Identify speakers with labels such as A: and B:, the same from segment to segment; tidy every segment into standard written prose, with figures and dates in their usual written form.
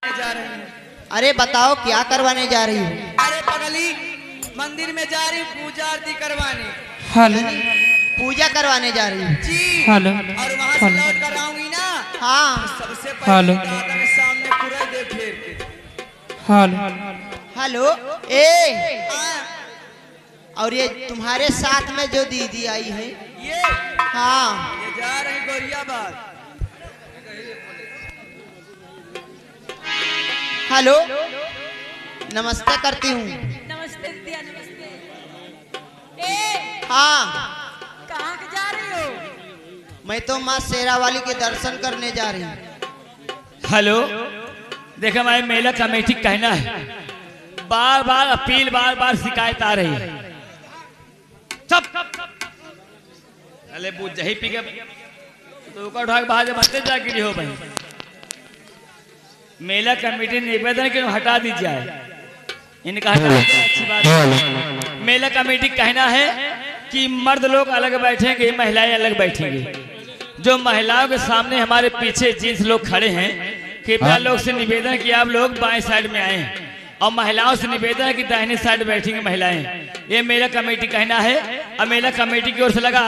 A: जा रही हूँ।
B: अरे बताओ क्या करवाने जा रही हो?
A: अरे पगली मंदिर में जा रही हूँ पूजा आरती करवाने।
C: हेलो
B: पूजा करवाने जा रही हो?
A: जी।
C: हेलो
A: और वहाँ से लौट कर आऊंगी ना।
B: हाँ।
A: सबसे
C: हेलो।
A: पहले दादा के सामने पूरा दे फेर के।
C: हेलो
B: हेलो ए,
A: हाँ,
B: और ये तुम्हारे साथ में जो दीदी आई है?
A: ये
B: हाँ।
A: ये जा रही गोरियाबाद।
B: हेलो नमस्ते करती हूँ।
D: नमस्ते दिया नमस्ते। ए
B: हाँ
D: कहाँ के जा रही हो?
B: मैं तो माँ शेरावाली के दर्शन करने जा रही हूँ।
E: हेलो देखो हमारे मेला कमेटी कहना है, बार बार अपील बार बार शिकायत आ रही है। सब अरे बुझ ही पी के तो उठा के बाहर बनते जाके हो भाई। मेला कमेटी निवेदन के हटा दीजिए, इनका हटा दीजिए, अच्छी बात है। मेला कमेटी कहना है कि मर्द लोग अलग बैठेंगे, महिलाएं अलग बैठेंगी। जो महिलाओं के सामने हमारे पीछे जींस लोग खड़े हैं, कृपया लोग से निवेदन कि आप लोग बाएं साइड में आए, और महिलाओं से निवेदन है कि दाहिने साइड बैठेंगे महिलाएं। ये मेला कमेटी कहना है। और मेला कमेटी की ओर से लगा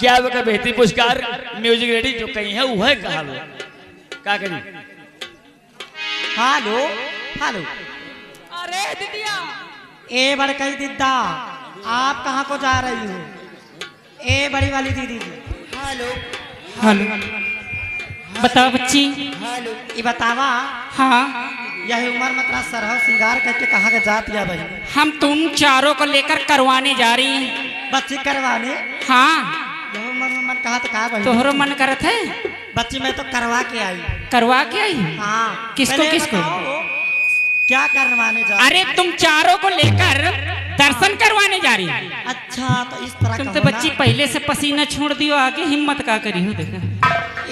E: 11 का बेहतरीन पुरस्कार म्यूजिक रेडी जो कहीं है वो है कहा क्या करी।
F: हेलो हेलो
D: अरे दीदिया
F: ए बड़कई दीदा, आप कहाँ को जा रही हो? ए बड़ी वाली दीदी जी।
B: हेलो
C: हेलो बताओ बच्ची।
B: हेलो
F: ये बतावा
C: हाँ
F: यही उम्र मतरा सरह श्रृंगार करके कहाँ के जात या भाई?
C: हम तुम चारों को लेकर करवाने जा रही हैं।
F: बच्ची करवाने
C: हाँ
F: यही उम्र में मन कहा तो कहा भाई?
C: तोहरो मन करत है
F: बच्ची मैं तो करवा के आई।
C: करवा के आई?
F: हाँ
C: किसको
F: पहले
C: किसको?
F: बताओ, क्या करवाने जा?
C: अरे तुम चारों को लेकर दर्शन करवाने जा रही है।
F: अच्छा तो इस तरह
C: तुम
F: कहो
C: तो
F: ना।
C: बच्ची पहले से पसीना छोड़ दियो, आगे हिम्मत का करी हो देखा।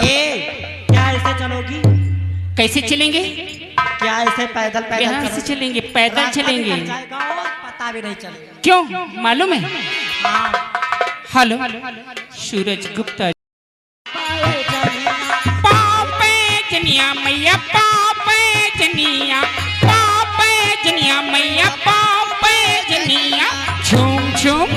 F: ए क्या ऐसे चलोगी?
C: कैसे चलेंगे?
F: क्या ऐसे पैदल पैदल
C: यहाँ से चलेंगे, पैदल
F: रास्ता भी
C: चलेंगे।
F: कट जाएगा और पता भी नहीं चलेगा।
C: क्यों मालूम है?
F: हाँ
C: हेलो सूरज गुप्ता। पापे जनिया मैया, पापे जनिया, पापे जनिया मैया, पापे जनिया। झूम झूम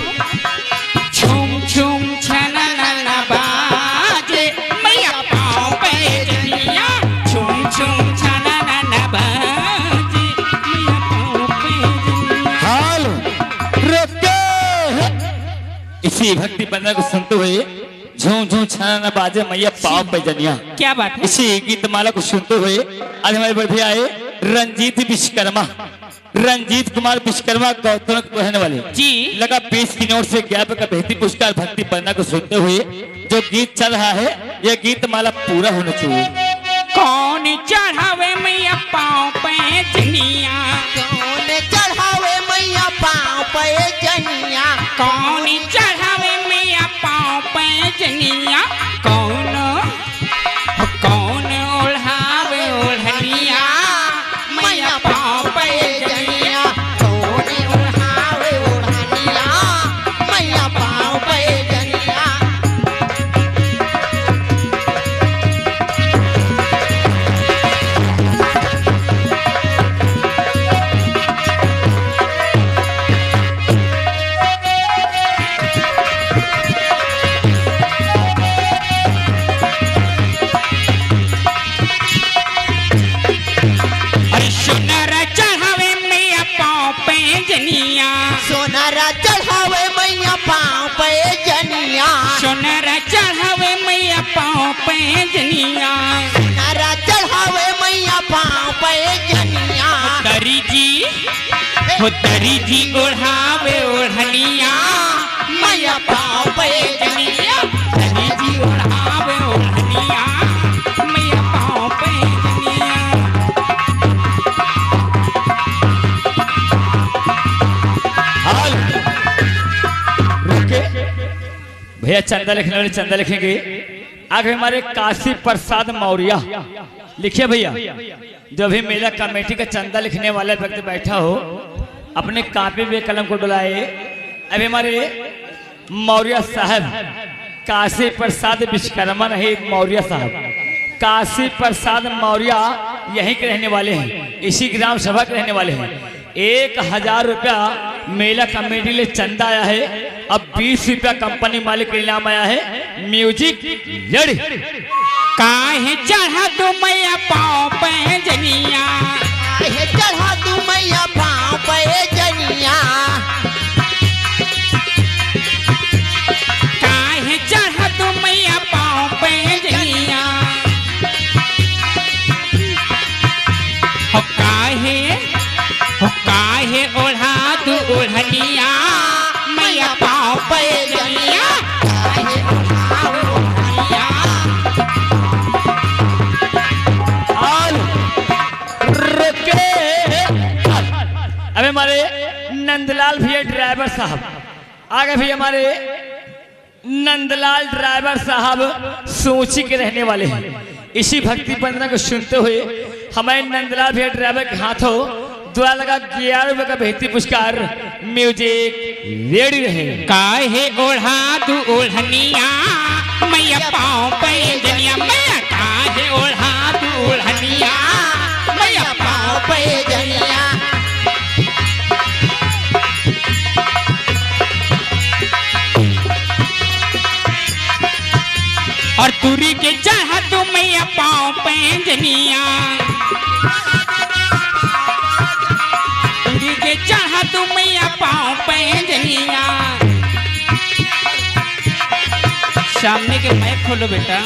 C: झूम झूम छनना बाजे मैया, पापे जनिया। झूम झूम छनना बाजे मैया, पापे जनिया।
E: हाल रुके इसी भक्ति बंदना को सुनते हुए झूम झूम छाना बाजे मैया पाँव पे जनिया।
C: क्या बात है?
E: इसी गीत माला को सुनते हुए आज हमारे बड़े भैया आए रंजीत विश्वकर्मा, रंजीत कुमार विश्वकर्मा गौतम के रहने वाले
C: जी।
E: लगा 20 की नोट से 11 का बेहतरीन पुरस्कार भक्ति बंदना को सुनते हुए जो गीत चल रहा है, यह गीत माला पूरा होना चाहिए।
C: कौन चढ़ावे मैया पाँव पे जनिया,
B: कौन चढ़ावे मैया पाँव पे जनिया?
C: कौन चढ़ावे मैया पाँव पे जनिया। कौन कौन ओढ़ावे ओढ़निया मैया पाँव पे जनिया।
B: कौन ओढ़ावे ओढ़निया मैया पाँव पे जनिया?
C: अरे सोनारा चढ़ावे मैया पाँव पे जनिया,
B: सोनारा चढ़ावे मैया पाँव पे जनिया।
C: सोनारा चढ़ावे मैया पाँव पे जनिया।
B: सोनारा चढ़ावे मैया पाँव पे जनिया।
C: दरी जी हो दरी जी ओढ़ावे ओढ़निया मैया पाँव पे जनिया। दरी जी ओढ़ावे ओढ़निया मैया पाँव पे जनिया।
E: हाल रुके भैया चंदा लिखने वाले चंदा लिखेंगे। आगे हमारे काशी प्रसाद मौर्य लिखिए भैया। जो भी मेला कमेटी का चंदा लिखने वाला व्यक्ति बैठा हो अपने कापी में कलम को डुलाए। अभी हमारे मौर्य साहब काशी प्रसाद विश्वकर्मा नहीं मौर्य साहब, काशी प्रसाद मौर्य यहीं के रहने वाले हैं, इसी ग्राम सभा के रहने वाले हैं। 1000 रुपया मेला कमेटी ले चंदा आया है। अब 20 रुपया कंपनी मालिक के इनाम आया है। Music ready.
C: काहे चढ़ा तू मैया पाँव पे जनिया,
B: काहे चढ़ा तू मैया पाँव पे जनिया,
C: काहे चढ़ा तू मैया पाँव पे जनिया, हो काहे ओढ़ा तू ओढ़निया मैया पाँव पे जनिया,
B: काहे ओढ़ा ओढ़निया।
E: अब हमारे नंदलाल भैया ड्राइवर साहब आगे भी हमारे नंदलाल ड्राइवर साहब सोची के रहने वाले हैं। इसी भक्ति वंदना को सुनते हुए हमारे नंदलाल भैया ड्राइवर के हाथों द्वारा लगा 11 रुपये का बेहतरीन पुरस्कार। म्यूजिक रेडी रहे।
C: काहे ओढ़ा तू ओढ़निया मैया पाँव पे जनिया, मैया काहे ओढ़ा तू ओढ़निया मैया पाँव पे जनिया, और तुरी के चढ़ा तू मैया पाँव पे जनिया, तुरी के चढ़ा तू मैया पाँव पे जनिया। सामने के माइक खोलो बेटा।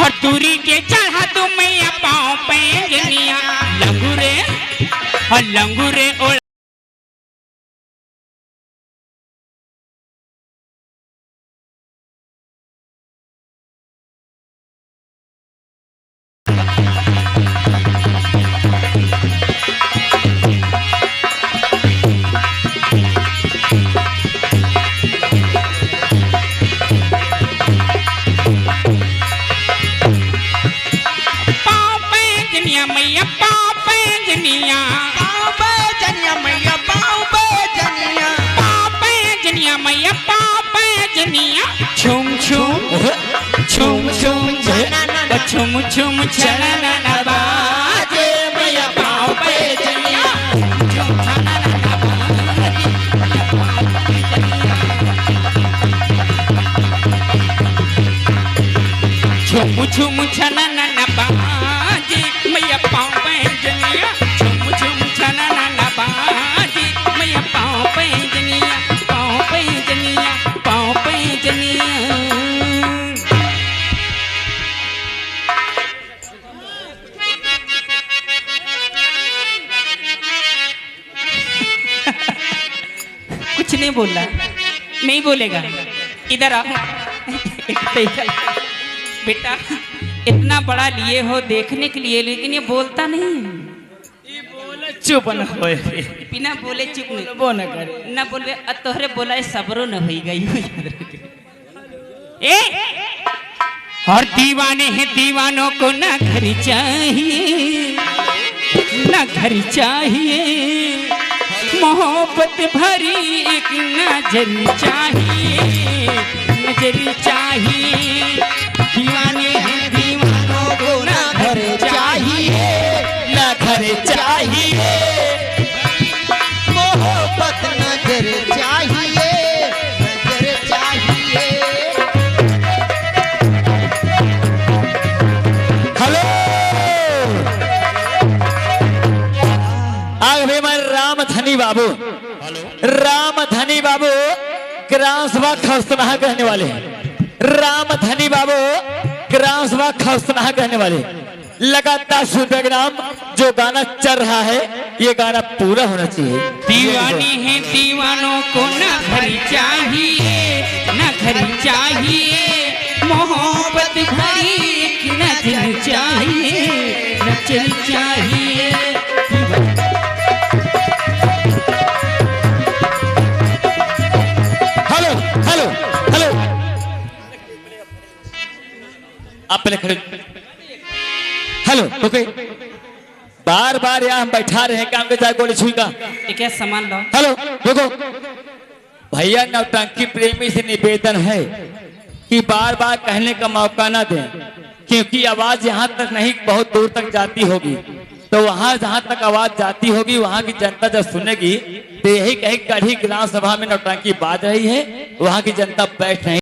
C: और तुरी के चढ़ा तू मैया पाँव पे जनिया, लंगूरे और लंगूरे और मैया पाँव पे जनिया,
B: पाँव पे जनिया मैया पाँव पे जनिया,
C: पाँव पे जनिया मैया पाँव पे जनिया। छुम छुम छुम छुम छुम छुम छनना बाजे मैया पाँव पे जनिया, छुम छनना बाजे छुम छुम छनना बाजे मैया पाँव पे जनिया, छुम छुम छनना बाजे मैया पाँव पे जनिया, पाँव पे जनिया, पाँव पे जनिया। कुछ नहीं बोला, नहीं बोलेगा। इधर आओ बेटा, इतना बड़ा लिए हो देखने के लिए, लेकिन ये बोलता नहीं है।
E: ये बोले चुप न होए,
C: बिना बोले चुप नहीं
E: वो न करे
C: ना बोले। तोहरे बोला सबरो न हो गई हो। ए और दीवाने हैं दीवानों को ना घर चाहिए, ना घर चाहिए, मोहब्बत भरी एक नजर चाहिए, नजर चाहिए। दीवाने हैं दीवानों को ना घर चाहिए,
B: ना घर चाहिए, मोहब्बत नजर चाहिए, नजर चाहिए।
E: हेलो आगे भी हमारे रामधनी बाबू, रामधनी बाबू ग्राम सभा खरसनाहा कहने वाले हैं। रामधनी बाबू ग्राम सभा खरसनाहा कहने वाले। लगातार 100 ग्राम जो गाना चल रहा है, ये गाना पूरा होना चाहिए।
C: दीवाने हैं दीवानों को ना घर चाहिए, ना घर चाहिए, मोहब्बत भरी एक नजर चाहिए, नजर चाहिए।
E: हेलो हेलो हेलो आप पहले खड़े। हेलो ओके, बार बार यहाँ हम बैठा रहे हैं, काम के चाहे गोली छुई का।
C: ये क्या सामान लाओ।
E: हेलो देखो भैया, नौटंकी प्रेमी से निवेदन है कि बार बार कहने का मौका ना दें कि क्योंकि आवाज यहाँ तक नहीं बहुत दूर तक जाती होगी, तो वहां जहां तक आवाज जाती होगी वहां की जनता जब सुनेगी तो यही कहेगी गढ़ी ग्राम सभा में नौटंकी बाज रही है, वहां की जनता बैठ नहीं